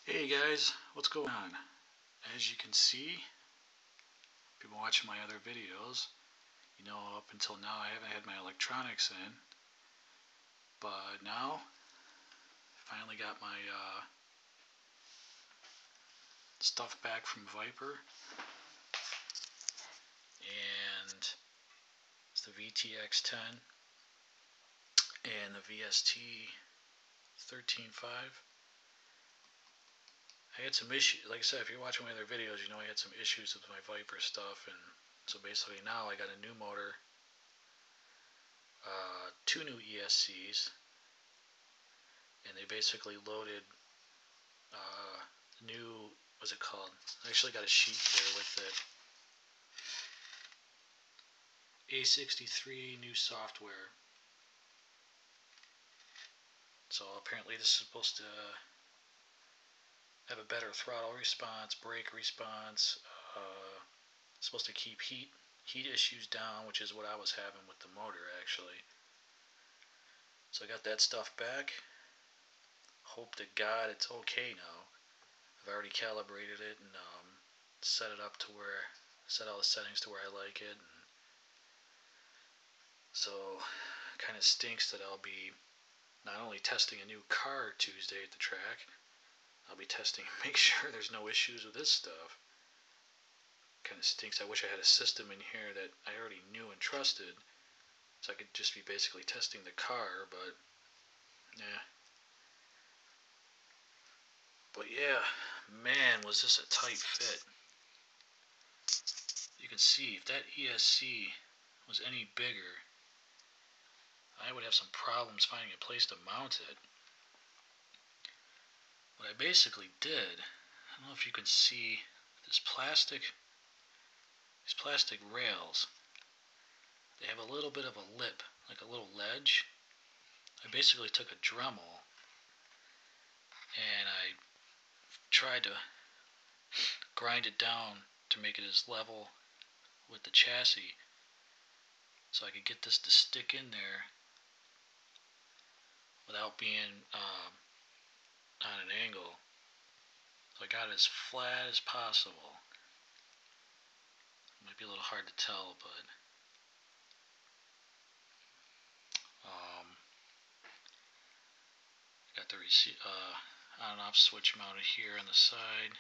Hey guys, what's going on? As you can see, if you've been watching my other videos, you know up until now I haven't had my electronics in, but now I finally got my stuff back from Viper, and it's the VTX10 and the VST 13.5. I had some issues, like I said, if you're watching my other videos, you know I had some issues with my Viper stuff, and so basically now I got a new motor, two new ESCs, and they basically loaded new, what's it called? I actually got a sheet there with it. A63 new software. So apparently this is supposed to have a better throttle response, brake response. It's supposed to keep heat issues down, which is what I was having with the motor actually. So I got that stuff back. Hope to God it's okay now. I've already calibrated it and set it up to where, set all the settings to where I like it. And so it kind of stinks that I'll be not only testing a new car Tuesday at the track, I'll be testing and make sure there's no issues with this stuff. Kind of stinks. I wish I had a system in here that I already knew and trusted, so I could just be basically testing the car, but yeah. But yeah, man, was this a tight fit. You can see if that ESC was any bigger, I would have some problems finding a place to mount it. What I basically did, I don't know if you can see these plastic rails. They have a little bit of a lip, like a little ledge. I basically took a Dremel and I tried to grind it down to make it as level with the chassis so I could get this to stick in there without being on an angle. So I got it as flat as possible. It might be a little hard to tell, but got the on and off switch mounted here on the side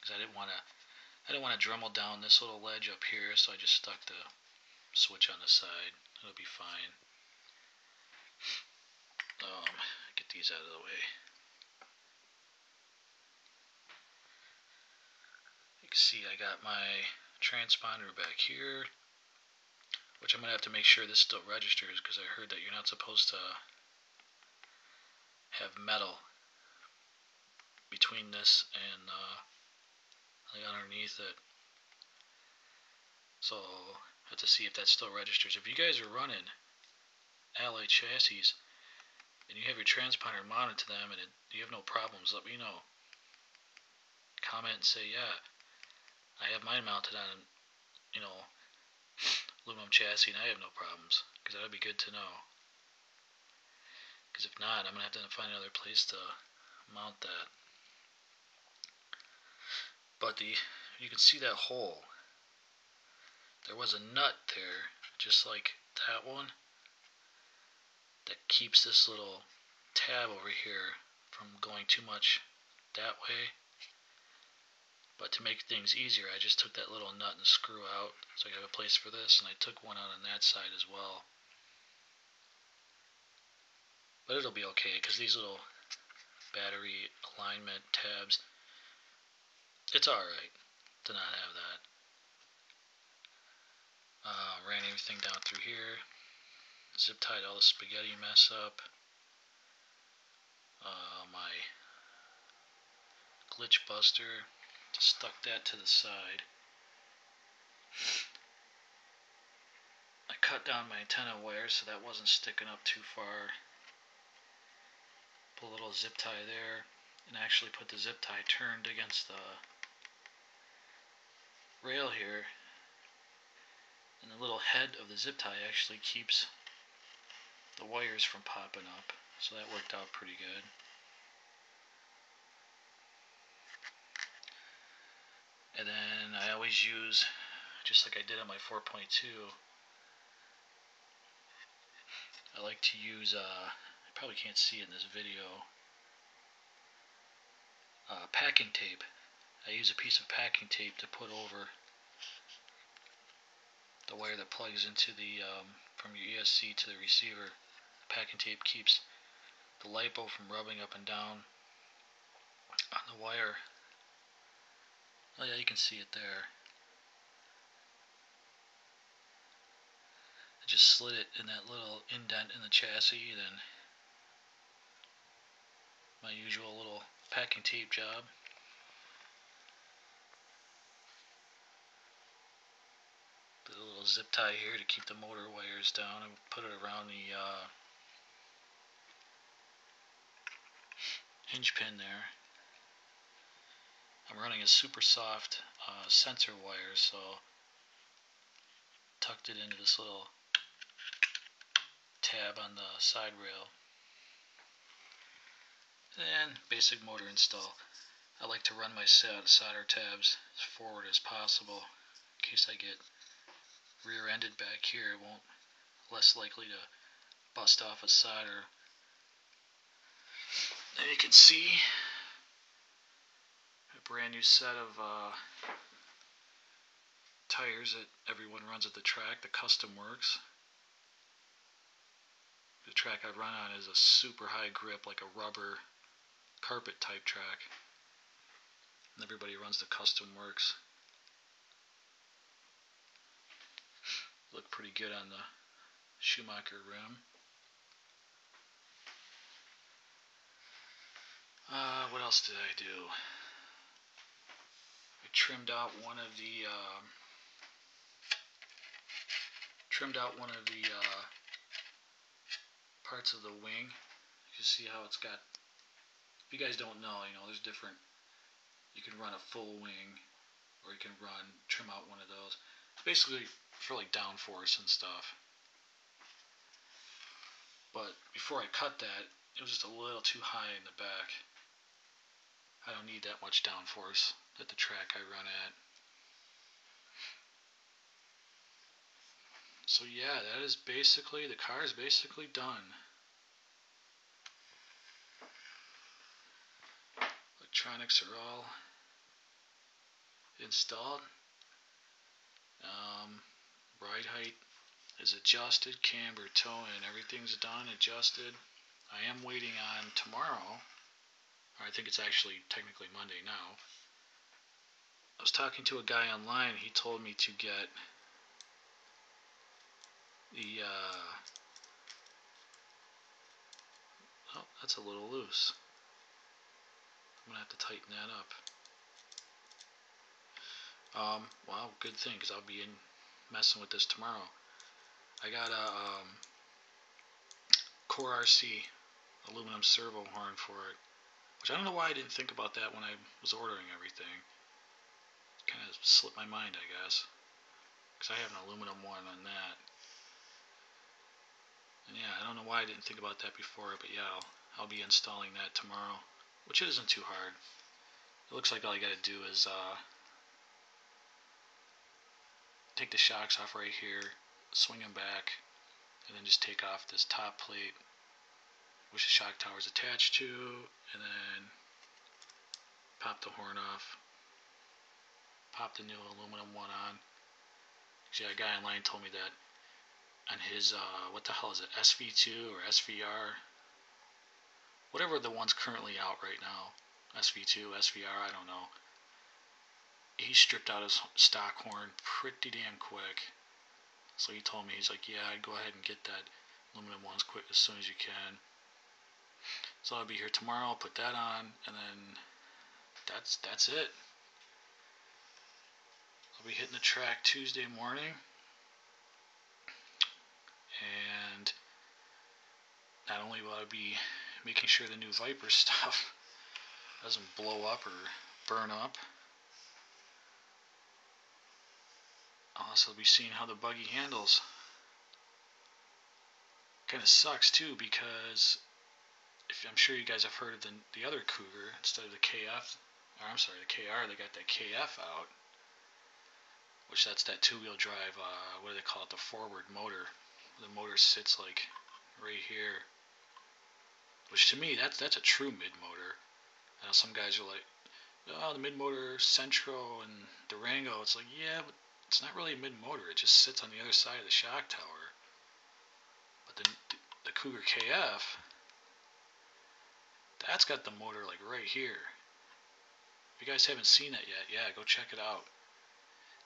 because I didn't want to Dremel down this little ledge up here, so I just stuck the switch on the side. It'll be fine. Get these out of the way. You can see I got my transponder back here, which I'm going to have to make sure this still registers because I heard that you're not supposed to have metal between this and underneath it. So I have to see if that still registers. If you guys are running Alloy chassis and you have your transponder mounted to them and you have no problems, let me know. Comment and say, yeah, I have mine mounted on, aluminum chassis and I have no problems, because that would be good to know. Because if not, I'm going to have to find another place to mount that. But you can see that hole. There was a nut there, just like that one, that keeps this little tab over here from going too much that way. But to make things easier, I just took that little nut and screw out, so I have a place for this, and I took one out on that side as well. But it'll be okay, because these little battery alignment tabs, it's alright to not have that. Ran everything down through here, zip tied all the spaghetti mess up. My glitch buster, just stuck that to the side. I cut down my antenna wire so that wasn't sticking up too far. Put a little zip tie there, and actually put the zip tie turned against the rail here, and the little head of the zip tie actually keeps the wires from popping up, so that worked out pretty good. always use, just like I did on my 4.2, I like to use, you probably can't see it in this video, packing tape. I use a piece of packing tape to put over the wire that plugs into the, from your ESC to the receiver. Packing tape keeps the LiPo from rubbing up and down on the wire. Oh yeah, you can see it there. I just slid it in that little indent in the chassis, then my usual little packing tape job. Did a little zip tie here to keep the motor wires down and put it around the hinge pin there. I'm running a super soft sensor wire, so tucked it into this little tab on the side rail. And basic motor install. I like to run my solder tabs as forward as possible in case I get rear-ended back here. It won't, less likely to bust off a solder. There you can see a brand new set of tires that everyone runs at the track, the Custom Works. The track I run on is a super high grip, like a rubber carpet type track. And everybody runs the Custom Works. Look pretty good on the Schumacher rim. What else did I do? I trimmed out one of the parts of the wing. You see how it's got. If you guys don't know, there's different. You can run a full wing, or you can trim out one of those. Basically for like downforce and stuff. But before I cut that, it was just a little too high in the back. I don't need that much downforce at the track I run at. So yeah, that is basically, the car is basically done. Electronics are all installed. Ride height is adjusted, camber, towing, everything's done, adjusted. I am waiting on tomorrow, or I think it's actually technically Monday now. I was talking to a guy online, he told me to get the, oh, that's a little loose. I'm going to have to tighten that up. Well, good thing, because I'll be messing with this tomorrow. I got a Core RC aluminum servo horn for it, which I don't know why I didn't think about that when I was ordering everything. Kind of slipped my mind, I guess, because I have an aluminum one on that. And yeah, I don't know why I didn't think about that before, but yeah, I'll be installing that tomorrow, which isn't too hard. It looks like all I gotta do is take the shocks off right here, swing them back, and then just take off this top plate which the shock tower is attached to, and then pop the horn off, pop the new aluminum one on. Actually, a guy online told me that on his, what the hell is it, SV2 or SVR, whatever the one's currently out right now, SV2, SVR, I don't know, he stripped out his stock horn pretty damn quick. So he told me, he's like, yeah, I'd go ahead and get that aluminum one as soon as you can. So I'll be here tomorrow, I'll put that on, and then that's it. I'll be hitting the track Tuesday morning, and not only will I be making sure the new Viper stuff doesn't blow up or burn up, I'll also be seeing how the buggy handles. Kind of sucks too, because I'm sure you guys have heard of the other Cougar instead of the KF, or I'm sorry, the KR. They got that KF out. which that's that two-wheel drive, what do they call it, the forward motor. The motor sits like right here, which to me, that's a true mid-motor. I know some guys are like, oh, the mid-motor Centro and Durango. It's like, yeah, but it's not really a mid-motor. It just sits on the other side of the shock tower. But the Cougar KF, that's got the motor like right here. If you guys haven't seen it yet, yeah, go check it out.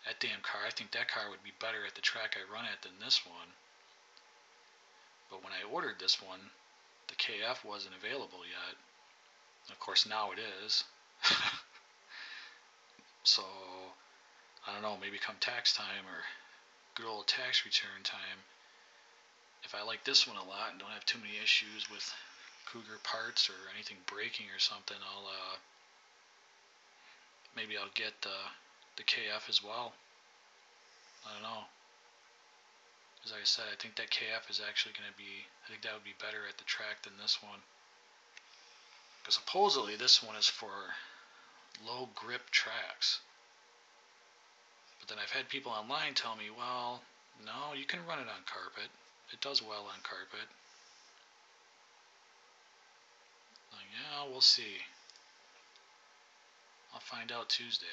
That damn car, I think that car would be better at the track I run at than this one. But when I ordered this one, the KF wasn't available yet. Of course, now it is. So, I don't know, maybe come tax time or good old tax return time, if I like this one a lot and don't have too many issues with Cougar parts or anything breaking or something, maybe I'll get the KF as well. I don't know. As I said, I think that KF is actually going to be, I think that would be better at the track than this one. Because supposedly this one is for low grip tracks. But then I've had people online tell me, well, no, you can run it on carpet. It does well on carpet. Like, yeah, we'll see. I'll find out Tuesday.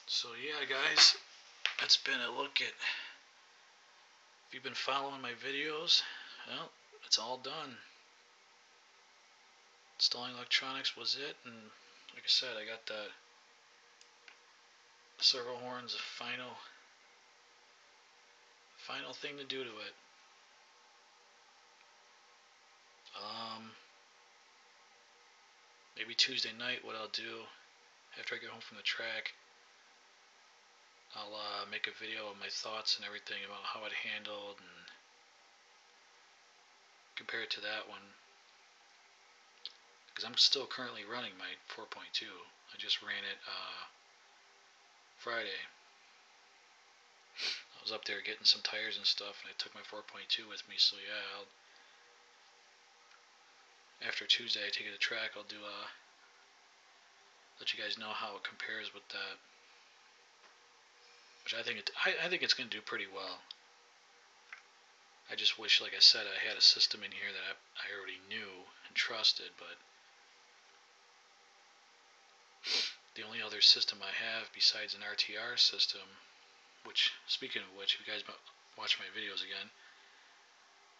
So yeah, guys, that's been a look at, if you've been following my videos, well, it's all done. Installing electronics was it, and like I said, I got the servo horns, the final thing to do to it. Maybe Tuesday night, what I'll do after I get home from the track, I'll make a video of my thoughts and everything about how it handled and compare it to that one. Because I'm still currently running my 4.2. I just ran it Friday. I was up there getting some tires and stuff, and I took my 4.2 with me. So yeah, after Tuesday I take it to track. I'll do let you guys know how it compares with that. Which I think it's going to do pretty well. I just wish, like I said, I had a system in here that I already knew and trusted, but the only other system I have besides an RTR system, which, speaking of which, if you guys watch my videos again,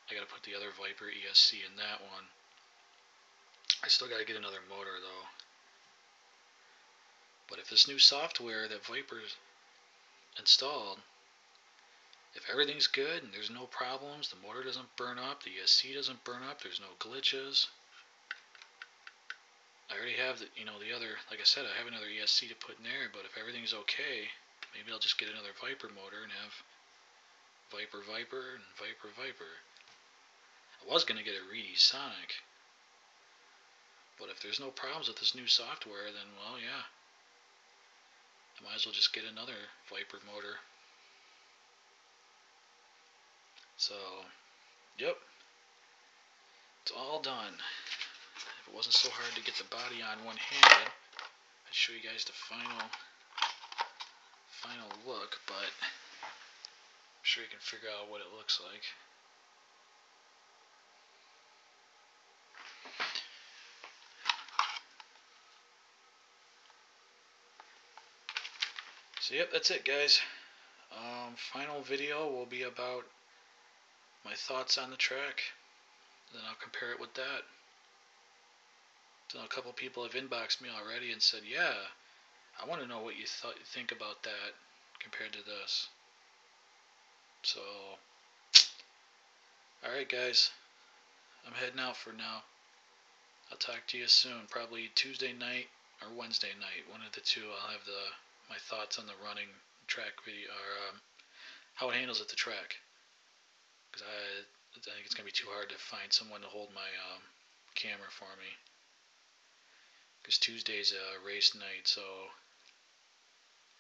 I got to put the other Viper ESC in that one. I still got to get another motor though. But if this new software that Viper's installed, if everything's good and there's no problems, the motor doesn't burn up, the ESC doesn't burn up, there's no glitches. I already have the other, like I said, I have another ESC to put in there, but if everything's okay, maybe I'll just get another Viper motor and have Viper and Viper. I was going to get a Reedy Sonic, but if there's no problems with this new software, then, well, yeah, I might as well just get another Viper motor. So, yep, it's all done. If it wasn't so hard to get the body on one-handed, I'd show you guys the final look, but I'm sure you can figure out what it looks like. So yep, that's it, guys. Final video will be about my thoughts on the track. Then I'll compare it with that. So a couple people have inboxed me already and said, yeah, I want to know what you think about that compared to this. So, alright guys, I'm heading out for now. I'll talk to you soon, probably Tuesday night or Wednesday night, one of the two. I'll have my thoughts on the running track video, or how it handles at the track. Because I think it's going to be too hard to find someone to hold my camera for me. Because Tuesday's a race night, so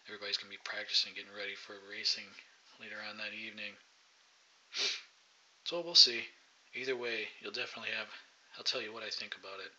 everybody's going to be practicing, getting ready for racing later on that evening. So we'll see. Either way, you'll definitely I'll tell you what I think about it.